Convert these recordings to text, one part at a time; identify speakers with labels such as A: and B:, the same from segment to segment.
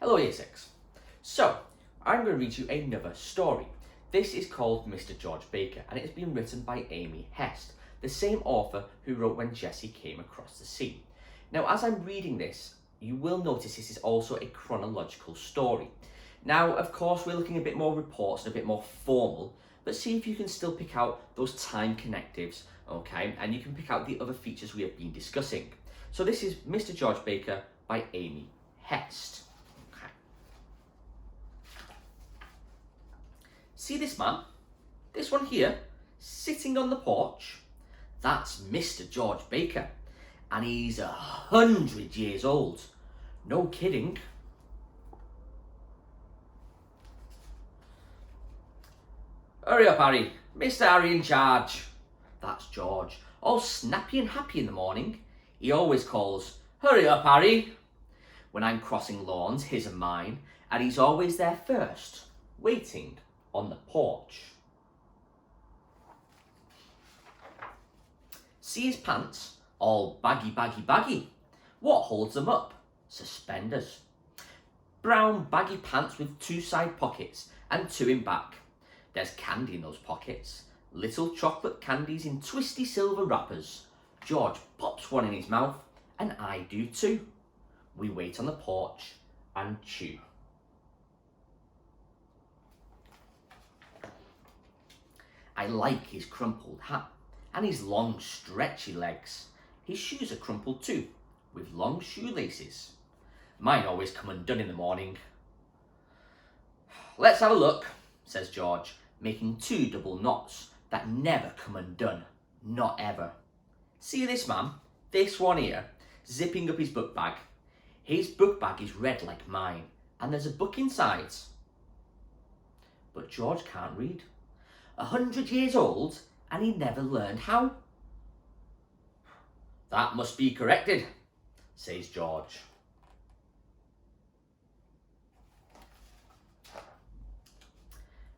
A: Hello Year 6. So, I'm going to read you another story. This is called Mr George Baker and it has been written by Amy Hest, the same author who wrote When Jessie Came Across the Sea. Now, as I'm reading this, you will notice this is also a chronological story. Now, of course, we're looking a bit more reports and a bit more formal, but see if you can still pick out those time connectives, okay? And you can pick out the other features we have been discussing. So this is Mr George Baker by Amy Hest. Okay. See this man? This one here, sitting on the porch? That's Mr George Baker, and he's 100 years old. No kidding. Hurry up, Harry. Mr. Harry in charge. That's George, all snappy and happy in the morning. He always calls, hurry up, Harry, when I'm crossing lawns, his and mine, and he's always there first, waiting on the porch. See his pants, all baggy, baggy, baggy. What holds them up? Suspenders. Brown baggy pants with 2 side pockets and 2 in back. There's candy in those pockets. Little chocolate candies in twisty silver wrappers. George pops one in his mouth, and I do too. We wait on the porch and chew. I like his crumpled hat and his long stretchy legs. His shoes are crumpled too, with long shoelaces. Mine always come undone in the morning. Let's have a look, says George, making 2 double knots that never come undone, not ever. See this man, this one here, zipping up his book bag. His book bag is red like mine, and there's a book inside. But George can't read. 100 years old, and he never learned how. That must be corrected, says George.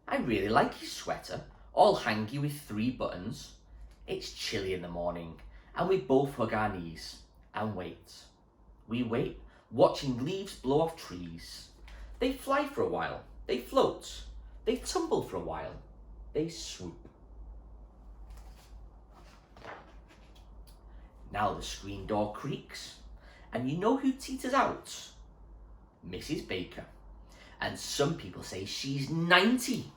A: I really like his sweater, all hangy with 3 buttons. It's chilly in the morning, and we both hug our knees and wait. We wait, watching leaves blow off trees. They fly for a while, they float, they tumble for a while, they swoop. Now the screen door creaks, and you know who teeters out? Mrs. Baker. And some people say she's 90.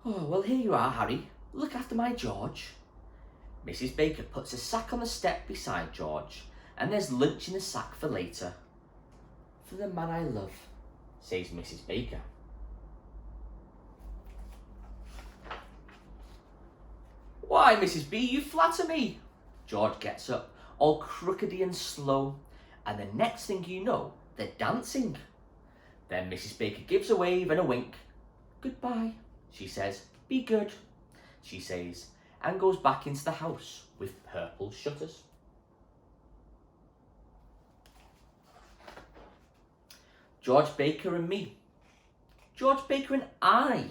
A: Oh, well, here you are, Harry. Look after my George. Mrs. Baker puts a sack on the step beside George, and there's lunch in the sack for later. For the man I love, says Mrs. Baker. Why, Mrs. B, you flatter me. George gets up, all crookedy and slow, and the next thing you know, they're dancing. Then Mrs. Baker gives a wave and a wink. Goodbye, she says. Be good, she says, and goes back into the house with purple shutters. George Baker and me. George Baker and I.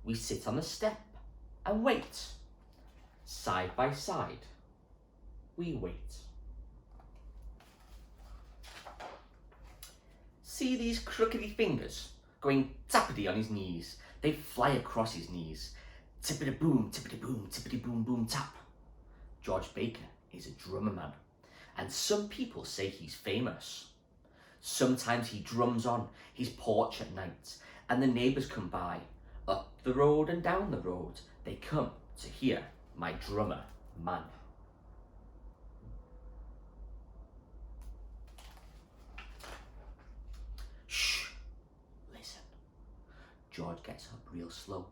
A: We sit on the step and wait. Side by side, we wait. See these crookedy fingers going tappity on his knees. They fly across his knees. Tippity-boom, tippity-boom, tippity-boom-boom tap. George Baker is a drummer man, and some people say he's famous. Sometimes he drums on his porch at night, and the neighbours come by. Up the road and down the road, they come to hear my drummer man. Shh, listen. George gets up real slow.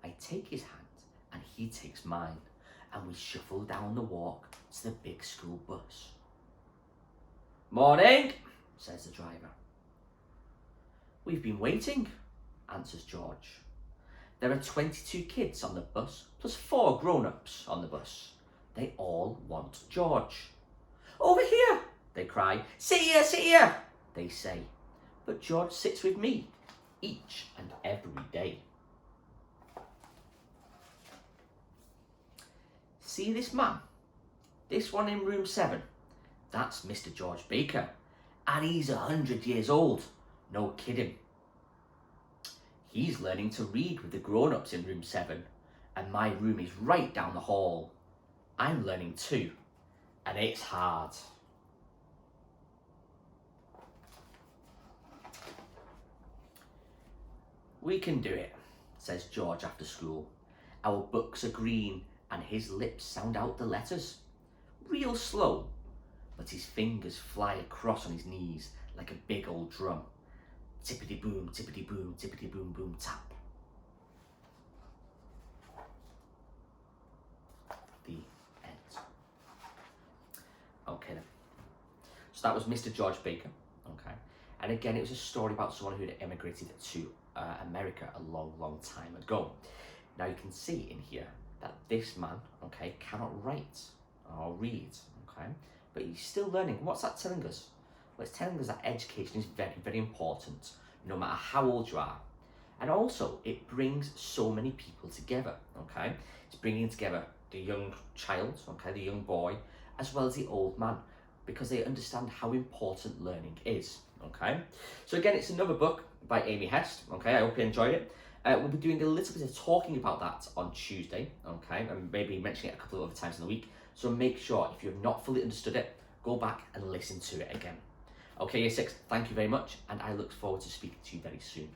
A: I take his hand and he takes mine, and we shuffle down the walk to the big school bus. Morning, says the driver. We've been waiting, answers George. There are 22 kids on the bus, plus 4 grown-ups on the bus. They all want George. Over here, they cry. Sit here, they say. But George sits with me each and every day. See this man? This one in room 7? That's Mr. George Baker. And he's 100 years old. No kidding. He's learning to read with the grown-ups in room 7, and my room is right down the hall. I'm learning too, and it's hard. We can do it, says George after school. Our books are green and his lips sound out the letters. Real slow, but his fingers fly across on his knees like a big old drum. Tippity boom, tippity boom, tippity boom, boom, tap. The end. Okay then. So that was Mr. George Baker. Okay. And again, it was a story about someone who had emigrated to America a long, long time ago. Now you can see in here that this man, okay, cannot write or read, okay, but he's still learning. What's that telling us? Well, it's telling us that education is very, very important, no matter how old you are. And also, it brings so many people together, okay? It's bringing together the young child, okay, the young boy, as well as the old man, because they understand how important learning is, okay? So again, it's another book by Amy Hest, okay? I hope you enjoyed it. We'll be doing a little bit of talking about that on Tuesday, okay? And maybe mentioning it a couple of other times in the week. So make sure, if you have not fully understood it, go back and listen to it again. Okay, Year 6, thank you very much, and I look forward to speaking to you very soon.